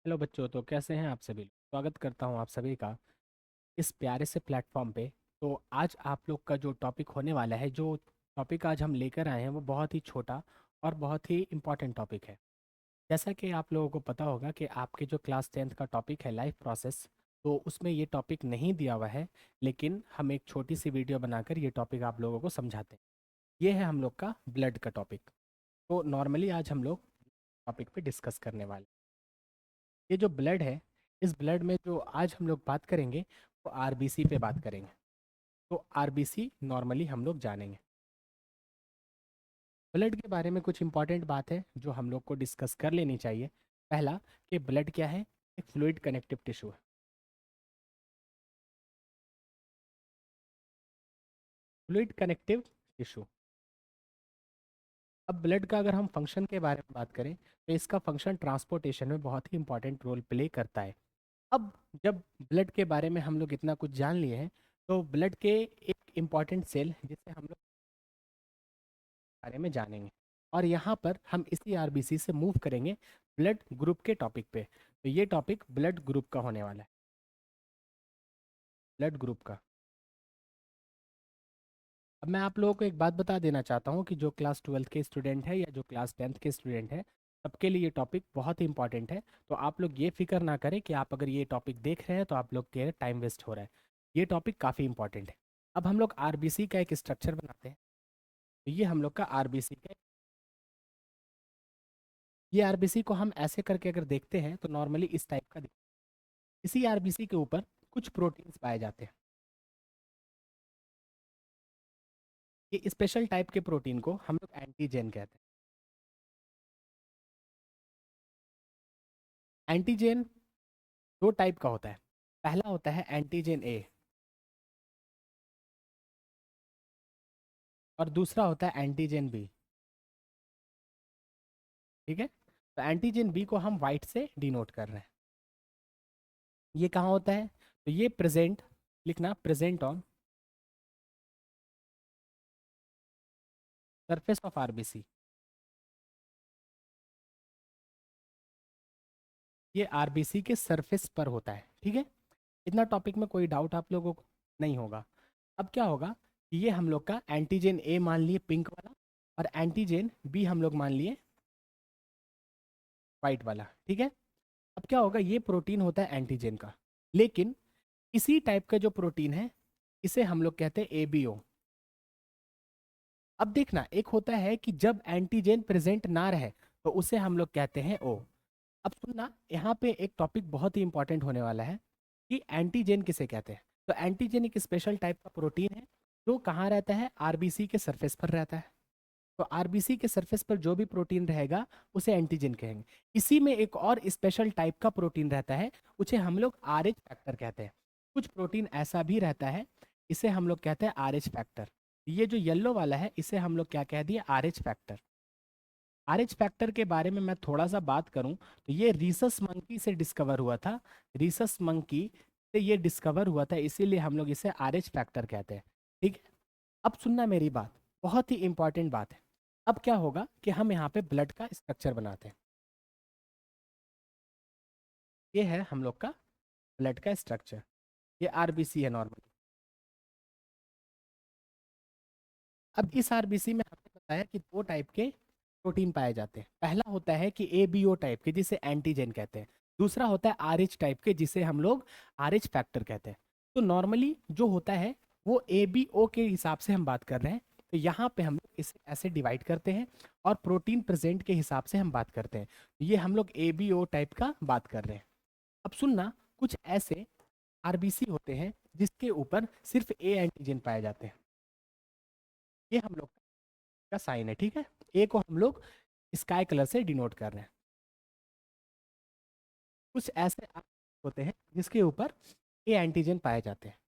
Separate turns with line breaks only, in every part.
Hello बच्चों, तो कैसे हैं आप सभी लोग। स्वागत करता हूं आप सभी का इस प्यारे से प्लेटफॉर्म पे। तो आज आप लोग का जो टॉपिक होने वाला है, जो टॉपिक आज हम लेकर आए हैं, वो बहुत ही छोटा और बहुत ही इम्पोर्टेंट टॉपिक है। जैसा कि आप लोगों को पता होगा कि आपके जो क्लास 10th का टॉपिक है लाइफ प्रोसेस, तो उसमें ये टॉपिक नहीं दिया हुआ है, लेकिन हम एक छोटी सी वीडियो बनाकर ये टॉपिक आप लोगों को समझाते हैं। ये है हम लोग का ब्लड का टॉपिक। तो नॉर्मली आज हम लोग टॉपिक पे डिस्कस करने वाले हैं। ये जो ब्लड है, इस ब्लड में जो आज हम लोग बात करेंगे वो आरबीसी पे बात करेंगे। तो आरबीसी नॉर्मली हम लोग जानेंगे। ब्लड के बारे में कुछ इंपॉर्टेंट बात है जो हम लोग को डिस्कस कर लेनी चाहिए। पहला, कि ब्लड क्या है। एक फ्लूइड कनेक्टिव टिश्यू है। Fluid connective tissue. अब ब्लड का अगर हम फंक्शन के बारे में बात करें, तो इसका फंक्शन ट्रांसपोर्टेशन में बहुत ही इंपॉर्टेंट रोल प्ले करता है। अब जब ब्लड के बारे में हम लोग इतना कुछ जान लिए हैं, तो ब्लड के एक इम्पॉर्टेंट सेल जिसे हम लोग बारे में जानेंगे। और यहाँ पर हम इसी आरबीसी से मूव करेंगे ब्लड ग्रुप के टॉपिक पे। तो ये टॉपिक ब्लड ग्रुप का होने वाला है। ब्लड ग्रुप का। अब मैं आप लोगों को एक बात बता देना चाहता हूँ कि जो क्लास 12th के स्टूडेंट है या जो क्लास 10th के स्टूडेंट है, सबके लिए ये टॉपिक बहुत ही इंपॉर्टेंट है। तो आप लोग ये फिक्र ना करें कि आप अगर ये टॉपिक देख रहे हैं तो आप लोग के टाइम वेस्ट हो रहा है। ये टॉपिक काफ़ी इंपॉर्टेंट है। अब हम लोग आरबीसी का एक स्ट्रक्चर बनाते हैं। तो ये हम लोग का आरबीसी का, ये आरबीसी को हम ऐसे करके अगर देखते हैं तो नॉर्मली इस टाइप का इसी आरबीसी के ऊपर कुछ प्रोटीन्स पाए जाते हैं। ये स्पेशल टाइप के प्रोटीन को हम लोग एंटीजन कहते हैं। एंटीजन दो टाइप का होता है। पहला होता है एंटीजन ए, और दूसरा होता है एंटीजन बी। ठीक है। तो एंटीजन बी को हम वाइट से डिनोट कर रहे हैं। ये कहाँ होता है? तो ये प्रेजेंट, लिखना present on surface of RBC. ये आरबीसी के सरफेस पर होता है। ठीक है। इतना टॉपिक में कोई डाउट आप लोगों को नहीं होगा। अब क्या होगा कि ये हम लोग का एंटीजन ए मान लिए पिंक वाला, और एंटीजन बी हम लोग मान लिए वाइट वाला। ठीक है। अब क्या होगा, ये प्रोटीन होता है एंटीजन का, लेकिन इसी टाइप का जो प्रोटीन है इसे हम लोग कहते हैं एबीओ। अब देखना, एक होता है कि जब एंटीजन प्रेजेंट ना रहे तो उसे हम लोग कहते हैं ओ। अब सुनना, यहाँ पे एक टॉपिक बहुत ही इंपॉर्टेंट होने वाला है कि एंटीजन किसे कहते हैं। तो एंटीजन एक स्पेशल टाइप का प्रोटीन है जो कहाँ रहता है, आरबीसी के सरफेस पर रहता है। तो आरबीसी के सरफेस पर जो भी प्रोटीन रहेगा उसे एंटीजन कहेंगे। इसी में एक और स्पेशल टाइप का प्रोटीन रहता है, उसे हम लोग आरएच फैक्टर कहते हैं। कुछ प्रोटीन ऐसा भी रहता है, इसे हम लोग कहते हैं आरएच फैक्टर। ये जो येलो वाला है इसे हम लोग क्या कह दिए, आरएच फैक्टर। आरएच फैक्टर के बारे में मैं थोड़ा सा बात करूं तो ये रीसस मंकी से डिस्कवर हुआ था। रीसस मंकी से ये डिस्कवर हुआ था, इसीलिए हम लोग इसे आरएच फैक्टर कहते हैं। ठीक है। अब सुनना मेरी बात, बहुत ही इंपॉर्टेंट बात है। अब क्या होगा कि हम यहाँ पे ब्लड का स्ट्रक्चर बनाते हैं। ये है हम लोग का ब्लड का स्ट्रक्चर। ये आरबीसी है नॉर्मली। अब इस आरबीसी में हमने बताया कि दो टाइप के प्रोटीन पाए जाते हैं। पहला होता है कि एबीओ टाइप के जिसे एंटीजन कहते हैं। दूसरा होता है आरएच टाइप के जिसे हम लोग आरएच फैक्टर कहते हैं। तो नॉर्मली जो होता है वो एबीओ के हिसाब से हम बात कर रहे हैं। तो यहाँ पे हम लोग इसे ऐसे डिवाइड करते हैं, और प्रोटीन प्रेजेंट के हिसाब से हम बात करते हैं। तो ये हम लोग एबीओ टाइप का बात कर रहे हैं। अब सुनना, कुछ ऐसे आरबीसी होते हैं जिसके ऊपर सिर्फ ए एंटीजन पाए जाते हैं। ये हम लोग का साइन है। ठीक है। ए को हम लोग स्काई कलर से डिनोट कर रहे हैं। कुछ ऐसे होते हैं जिसके ऊपर ए एंटीजन पाए जाते हैं।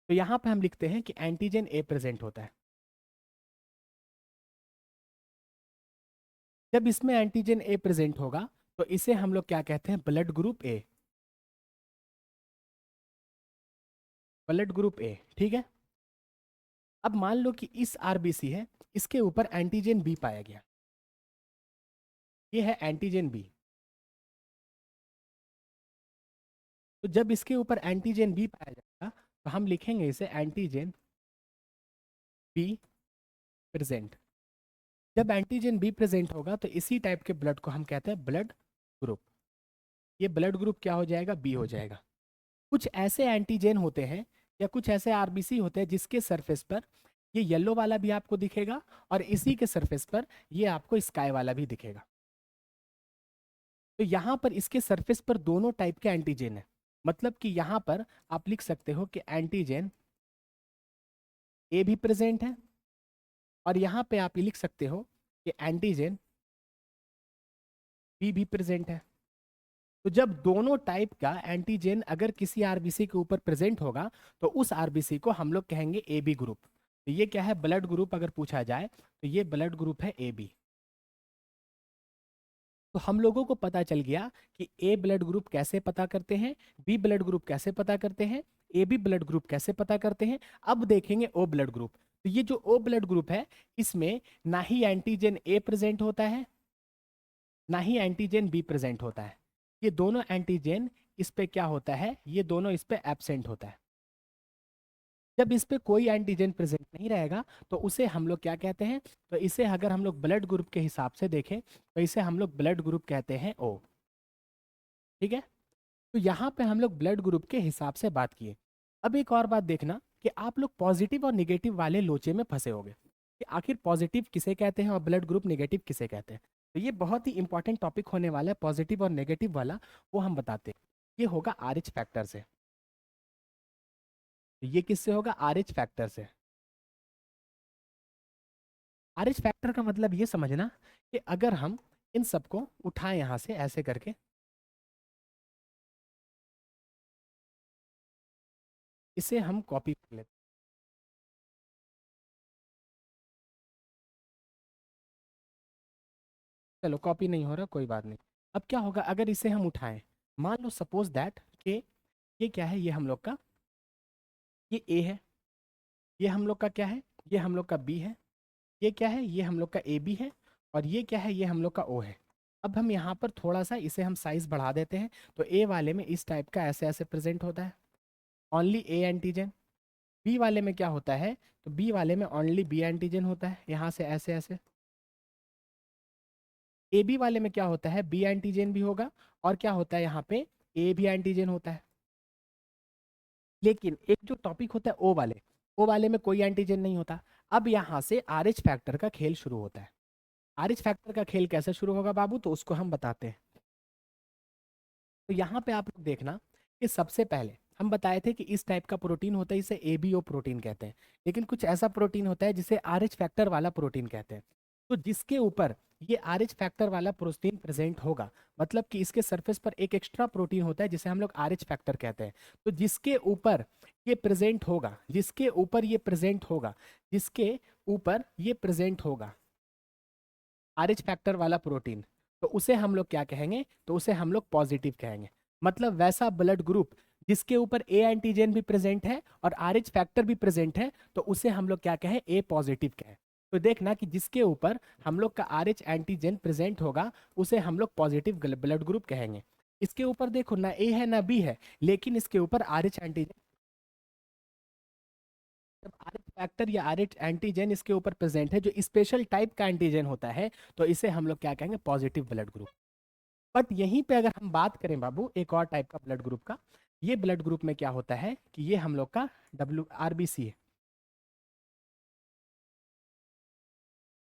तो यहाँ पे हम लिखते हैं कि एंटीजन ए प्रेजेंट होता है। जब इसमें एंटीजन ए प्रेजेंट होगा तो इसे हम लोग क्या कहते हैं, blood group A. Blood group A. ठीक है। अब मान लो कि इस आरबीसी है, इसके ऊपर एंटीजन बी पाया गया। ये है एंटीजन बी। तो जब इसके ऊपर एंटीजन बी पाया जाएगा तो हम लिखेंगे इसे एंटीजन बी प्रेजेंट। जब एंटीजन बी प्रेजेंट होगा तो इसी टाइप के ब्लड को हम कहते हैं ब्लड ग्रुप। ये ब्लड ग्रुप क्या हो जाएगा, बी हो जाएगा। कुछ ऐसे एंटीजन होते हैं या कुछ ऐसे आरबीसी होते हैं जिसके सरफेस पर ये येलो वाला भी आपको दिखेगा और इसी के सरफेस पर ये आपको स्काई वाला भी दिखेगा। तो यहाँ पर इसके सरफेस पर दोनों टाइप के एंटीजन है। मतलब कि यहाँ पर आप लिख सकते हो कि एंटीजन ए भी प्रेजेंट है और यहाँ पे आप ये लिख सकते हो कि एंटीजन बी भी प्रेजेंट है। तो जब दोनों टाइप का एंटीजन अगर किसी आरबीसी के ऊपर प्रेजेंट होगा तो उस आरबीसी को हम लोग कहेंगे ए बी ग्रुप। तो ये क्या है, ब्लड ग्रुप अगर पूछा जाए तो ये ब्लड ग्रुप है ए बी। तो हम लोगों को पता चल गया कि ए ब्लड ग्रुप कैसे पता करते हैं, बी ब्लड ग्रुप कैसे पता करते हैं, ए बी ब्लड ग्रुप कैसे पता करते हैं। अब देखेंगे ओ ब्लड ग्रुप। तो ये जो ओ ब्लड ग्रुप है इसमें ना ही एंटीजन ए प्रेजेंट होता है ना ही एंटीजन बी प्रेजेंट होता है। ये दोनों एंटीजन इस पे क्या होता है, ये दोनों इस पे एब्सेंट होता है। जब इस पे कोई एंटीजन प्रेजेंट नहीं रहेगा तो उसे हम लोग क्या कहते हैं, तो इसे अगर हम लोग ब्लड ग्रुप के हिसाब से देखें तो इसे हम लोग ब्लड ग्रुप कहते हैं ओ। ठीक है, तो यहाँ पे हम लोग ब्लड ग्रुप के हिसाब से बात किए। अब एक और बात देखना कि आप लोग पॉजिटिव और निगेटिव वाले लोचे में फंसे होगे कि आखिर पॉजिटिव किसे कहते हैं और ब्लड ग्रुप निगेटिव किसे कहते हैं। तो ये बहुत ही इंपॉर्टेंट टॉपिक होने वाला है, पॉजिटिव और नेगेटिव वाला, वो हम बताते हैं। ये होगा आरएच फैक्टर से। तो ये किससे होगा, आरएच फैक्टर से। आरएच फैक्टर का मतलब ये समझना कि अगर हम इन सबको उठाएं यहां से ऐसे करके, इसे हम कॉपी कर लेते हैं। चलो कॉपी नहीं हो रहा, कोई बात नहीं। अब क्या होगा अगर इसे हम उठाएं, मान लो सपोज दैट कि ये क्या है, ये हम लोग का ये ए है, ये हम लोग का क्या है, ये हम लोग का बी है, ये क्या है, ये हम लोग का ए बी है, और ये क्या है, ये हम लोग का ओ है। अब हम यहाँ पर थोड़ा सा इसे हम साइज बढ़ा देते हैं। तो ए वाले में इस टाइप का ऐसे ऐसे प्रेजेंट होता है, ओनली ए एंटीजन। बी वाले में क्या होता है, तो बी वाले में ओनली बी एंटीजन होता है, यहाँ से ऐसे ऐसे। ए बी वाले में क्या होता है, बी एंटीजन भी होगा और क्या होता है यहाँ पे, ए भी एंटीजन होता है। लेकिन एक जो टॉपिक होता है ओ वाले में कोई एंटीजन नहीं होता। अब यहाँ से आर एच फैक्टर का खेल शुरू होता है। आर एच फैक्टर का खेल कैसे शुरू होगा बाबू, तो उसको हम बताते हैं। तो यहाँ पे आप लोग देखना कि सबसे पहले हम बताए थे कि इस टाइप का प्रोटीन होता है, इसे एबीओ प्रोटीन कहते हैं। लेकिन कुछ ऐसा प्रोटीन होता है जिसे आर एच फैक्टर वाला प्रोटीन कहते हैं। तो जिसके ऊपर ये आर एच फैक्टर वाला प्रोटीन प्रेजेंट होगा, मतलब कि इसके सरफेस पर एक एक्स्ट्रा प्रोटीन होता है जिसे हम लोग आर एच फैक्टर कहते हैं। तो जिसके ऊपर ये प्रेजेंट होगा, जिसके ऊपर ये प्रेजेंट होगा, जिसके ऊपर ये प्रेजेंट होगा आर एच फैक्टर वाला प्रोटीन, तो उसे हम लोग क्या कहेंगे, तो उसे हम लोग पॉजिटिव कहेंगे। मतलब वैसा ब्लड ग्रुप जिसके ऊपर ए एंटीजन भी प्रेजेंट है और आर एच फैक्टर भी प्रेजेंट है, तो उसे हम लोग क्या कहें, ए पॉजिटिव कहें। तो देखना कि जिसके ऊपर हम लोग का आर एच एंटीजन प्रेजेंट होगा उसे हम लोग पॉजिटिव ब्लड ग्रुप कहेंगे। इसके ऊपर देखो ना ए है ना बी है, लेकिन इसके ऊपर आर एच एंटीजन, जब आर एच फैक्टर या आर एच एंटीजन इसके ऊपर प्रेजेंट है जो स्पेशल टाइप का एंटीजन होता है, तो इसे हम लोग क्या कहेंगे, पॉजिटिव ब्लड ग्रुप। बट यहीं पे अगर हम बात करें बाबू एक और टाइप का ब्लड ग्रुप का, ये ब्लड ग्रुप में क्या होता है कि ये हम लोग का डब्ल्यू आरबीसी है।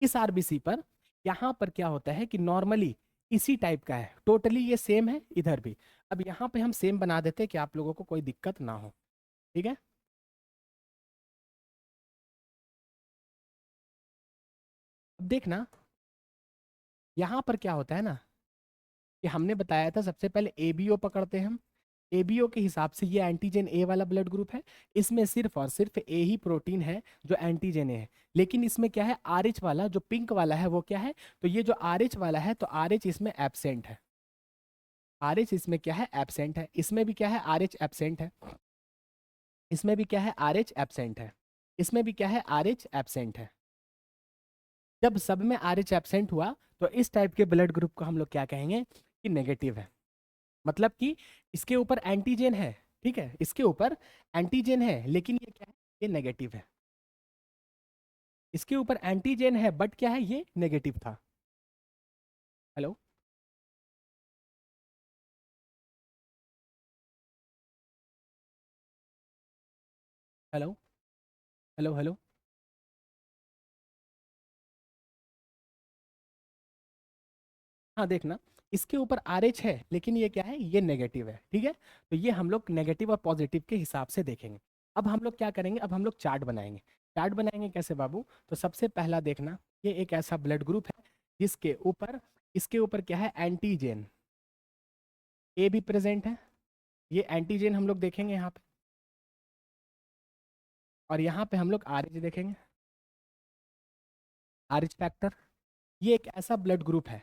इस आरबीसी पर यहाँ पर क्या होता है कि नॉर्मली इसी टाइप का है, टोटली ये सेम है इधर भी। अब यहाँ पे हम सेम बना देते हैं कि आप लोगों को कोई दिक्कत ना हो। ठीक है, अब देखना यहाँ पर क्या होता है ना कि हमने बताया था सबसे पहले एबीओ पकड़ते हैं हम। एबीओ के हिसाब से ये एंटीजन ए वाला ब्लड ग्रुप है। इसमें सिर्फ और सिर्फ ए ही प्रोटीन है जो एंटीजन ए है। लेकिन इसमें क्या है, आरएच वाला जो पिंक वाला है वो क्या है, तो ये जो आरएच वाला है तो आरएच इसमें एब्सेंट है। आरएच इसमें क्या है, एब्सेंट है। इसमें भी क्या है, आरएच एब्सेंट है। इसमें भी क्या है, आरएच एब्सेंट है। इसमें भी क्या है, आरएच एब्सेंट है। जब सब में आरएच एब्सेंट हुआ तो इस टाइप के ब्लड ग्रुप को हम लोग क्या कहेंगे कि नेगेटिव है। मतलब कि इसके ऊपर एंटीजन है, ठीक है, इसके ऊपर एंटीजन है, लेकिन ये क्या है, ये नेगेटिव है। इसके ऊपर एंटीजन है बट क्या है, ये नेगेटिव था। Hello, hello, hello, hello. हाँ देखना, इसके ऊपर आर एच है लेकिन ये क्या है, ये नेगेटिव है, ठीक है। तो ये हम लोग नेगेटिव और पॉजिटिव के हिसाब से देखेंगे। अब हम लोग क्या करेंगे, अब हम लोग चार्ट बनाएंगे। चार्ट बनाएंगे कैसे बाबू, तो सबसे पहला देखना, ये एक ऐसा ब्लड ग्रुप है जिसके ऊपर, इसके ऊपर क्या है, एंटीजन ए भी प्रेजेंट है। ये एंटीजन हम लोग देखेंगे यहाँ पे, और यहाँ पे हम लोग आर एच देखेंगे, आर एच फैक्टर। ये एक ऐसा ब्लड ग्रुप है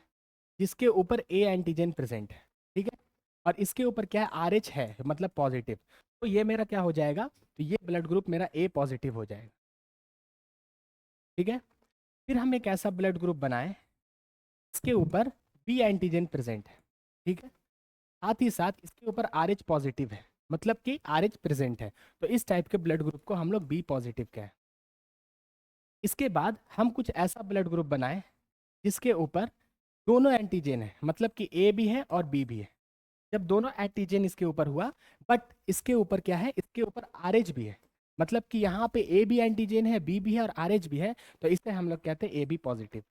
जिसके ऊपर ए एंटीजन प्रेजेंट है, ठीक है। और इसके ऊपर क्या है, आर एच है, मतलब पॉजिटिव। तो ये मेरा क्या हो जाएगा, तो ये ब्लड ग्रुप मेरा ए पॉजिटिव हो जाएगा, ठीक है। फिर हम एक ऐसा ब्लड ग्रुप बनाए, इसके ऊपर बी एंटीजन प्रेजेंट है, ठीक है। साथ ही साथ इसके ऊपर आर एच पॉजिटिव है, मतलब कि आर एच प्रेजेंट है। तो इस टाइप के ब्लड ग्रुप को हम लोग बी पॉजिटिव कहें। इसके बाद हम कुछ ऐसा ब्लड ग्रुप बनाए जिसके ऊपर दोनों एंटीजन है, मतलब कि ए भी है और बी भी है। जब दोनों एंटीजन इसके ऊपर हुआ, बट इसके ऊपर क्या है, इसके ऊपर आर एच भी है, मतलब कि यहाँ पे ए भी एंटीजन है, बी भी है और आर एच भी है। तो इसे हम लोग कहते हैं ए बी पॉजिटिव।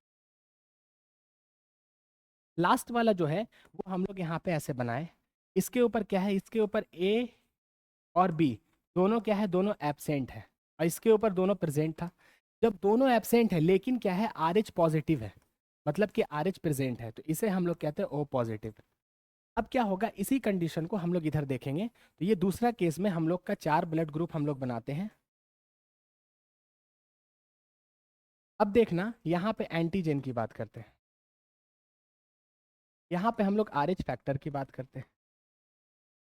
लास्ट वाला जो है वो हम लोग यहाँ पे ऐसे बनाए, इसके ऊपर क्या है, इसके ऊपर ए और बी दोनों क्या है, दोनों एब्सेंट है, और इसके ऊपर दोनों प्रेजेंट था। जब दोनों एब्सेंट है लेकिन क्या है, आर एच पॉजिटिव है, मतलब कि आर एच प्रेजेंट है, तो इसे हम लोग कहते हैं ओ पॉजिटिव। अब क्या होगा, इसी कंडीशन को हम लोग इधर देखेंगे। तो ये दूसरा केस में हम लोग का चार ब्लड ग्रुप हम लोग बनाते हैं। अब देखना, यहाँ पे एंटीजन की बात करते हैं, यहाँ पे हम लोग आर एच फैक्टर की बात करते हैं।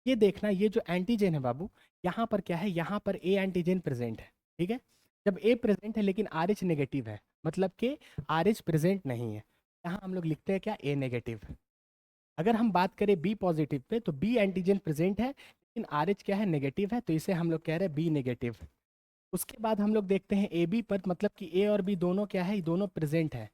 ये देखना, ये जो एंटीजन है बाबू, यहाँ पर क्या है, यहाँ पर ए एंटीजन प्रेजेंट है, ठीक है। जब ए प्रेजेंट है लेकिन आर एच नेगेटिव है, मतलब कि आर एच प्रेजेंट नहीं है, यहाँ हम लोग लिखते हैं क्या, ए नेगेटिव। अगर हम बात करें बी पॉजिटिव पे, तो बी एंटीजन प्रेजेंट है लेकिन आर एच क्या है, नेगेटिव है, तो इसे हम लोग कह रहे हैं बी नेगेटिव। उसके बाद हम लोग देखते हैं ए बी पर, मतलब कि ए और बी दोनों क्या है, दोनों प्रेजेंट है,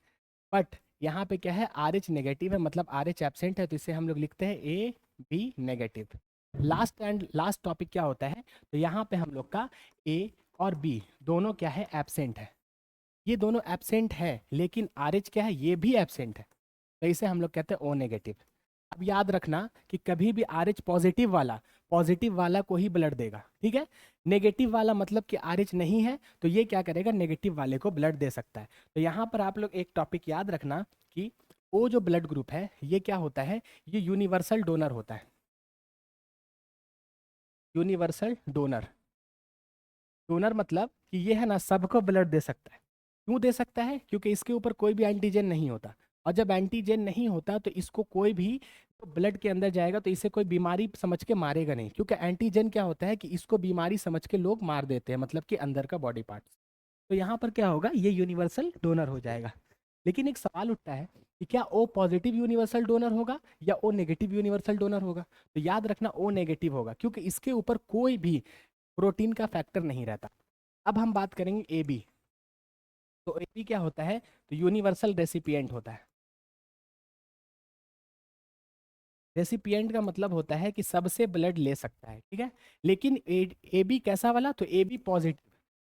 बट यहाँ पे क्या है, आर एच नेगेटिव है, मतलब आर एच एबसेंट है, तो इसे हम लोग लिखते हैं A B negative. Last and last topic क्या होता है, तो यहाँ पे हम लोग का ए और बी दोनों क्या है, एबसेंट है। ये दोनों एबसेंट है लेकिन आर एच क्या है, ये भी एबसेंट है, तो इसे हम लोग कहते हैं ओ नेगेटिव। अब याद रखना कि कभी भी आर एच पॉजिटिव वाला को ही ब्लड देगा, ठीक है। नेगेटिव वाला मतलब कि आर एच नहीं है, तो ये क्या करेगा, नेगेटिव वाले को ब्लड दे सकता है। तो यहाँ पर आप लोग एक टॉपिक याद रखना कि वो जो ब्लड ग्रुप है ये क्या होता है, ये यूनिवर्सल डोनर होता है। यूनिवर्सल डोनर, डोनर मतलब कि ये है ना, सबको ब्लड दे सकता है। क्यों दे सकता है, क्योंकि इसके ऊपर कोई भी एंटीजन नहीं होता, और जब एंटीजन नहीं होता तो इसको कोई भी तो ब्लड के अंदर जाएगा तो इसे कोई बीमारी समझ के मारेगा नहीं, क्योंकि एंटीजन क्या होता है कि इसको बीमारी समझ के लोग मार देते हैं, मतलब कि अंदर का बॉडी पार्ट। तो यहाँ पर क्या होगा, ये यूनिवर्सल डोनर हो जाएगा। लेकिन एक सवाल उठता है कि क्या ओ पॉजिटिव यूनिवर्सल डोनर होगा या ओ नेगेटिव यूनिवर्सल डोनर होगा। तो याद रखना ओ नेगेटिव होगा, क्योंकि इसके ऊपर कोई भी प्रोटीन का फैक्टर नहीं रहता। अब हम बात करेंगे ए बी। तो ए बी क्या होता है, तो यूनिवर्सल रेसिपिएंट होता है। रेसिपिएंट का मतलब होता है कि सबसे ब्लड ले सकता है, ठीक है। लेकिन ए बी कैसा वाला, तो A B positive,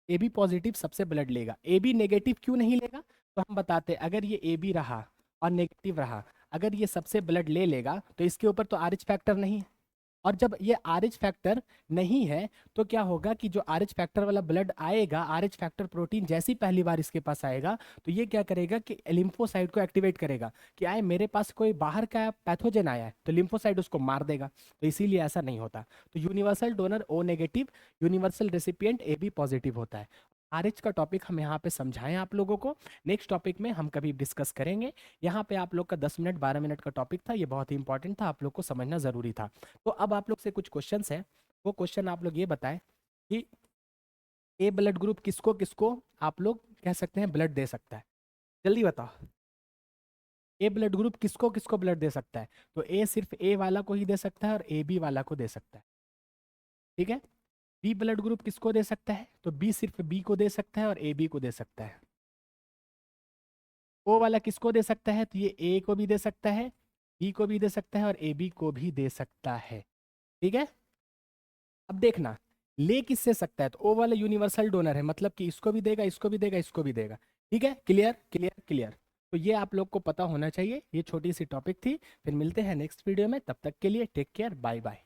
A B positive सबसे ब्लड लेगा। ए बी नेगेटिव क्यों नहीं लेगा, तो हम बताते हैं, अगर ये ए बी रहा और नेगेटिव रहा, अगर ये सबसे ब्लड ले लेगा तो इसके ऊपर तो आर एच फैक्टर नहीं है। और जब ये आर एच फैक्टर नहीं है, तो क्या होगा कि जो आर एच फैक्टर वाला ब्लड आएगा, आर एच फैक्टर प्रोटीन जैसी पहली बार इसके पास आएगा, तो ये क्या करेगा कि लिम्फोसाइट को एक्टिवेट करेगा कि आए मेरे पास कोई बाहर का पैथोजन आया है, तो लिम्फोसाइट उसको मार देगा। तो इसीलिए ऐसा नहीं होता। तो universal donor O negative, universal recipient A B positive होता है। आर एच का टॉपिक हम यहाँ पे समझाएं आप लोगों को, नेक्स्ट टॉपिक में हम कभी डिस्कस करेंगे। यहाँ पे आप लोग का 10 मिनट 12 मिनट का टॉपिक था, ये बहुत ही इंपॉर्टेंट था, आप लोग को समझना ज़रूरी था। तो अब आप लोग से कुछ क्वेश्चंस हैं, वो क्वेश्चन आप लोग ये बताएं कि ए ब्लड ग्रुप किसको किसको आप लोग कह सकते हैं ब्लड दे सकता है, जल्दी बताओ। ए ब्लड ग्रुप किसको किसको ब्लड दे सकता है? तो ए सिर्फ ए वाला को ही दे सकता है और ए बी वाला को दे सकता है, ठीक है। बी ब्लड ग्रुप किसको दे सकता है? तो बी सिर्फ बी को दे सकता है और ए बी को दे सकता है। ओ वाला किसको दे सकता है? तो ये ए को भी दे सकता है, बी को भी दे सकता है और ए बी को भी दे सकता है, ठीक है। अब देखना ले किससे सकता है, तो ओ वाला यूनिवर्सल डोनर है, मतलब कि इसको भी देगा, इसको भी देगा, इसको भी देगा, ठीक है। Clear clear clear. तो ये आप लोग को पता होना चाहिए, ये छोटी सी टॉपिक थी। फिर मिलते हैं नेक्स्ट वीडियो में, तब तक के लिए टेक केयर, बाय बाय।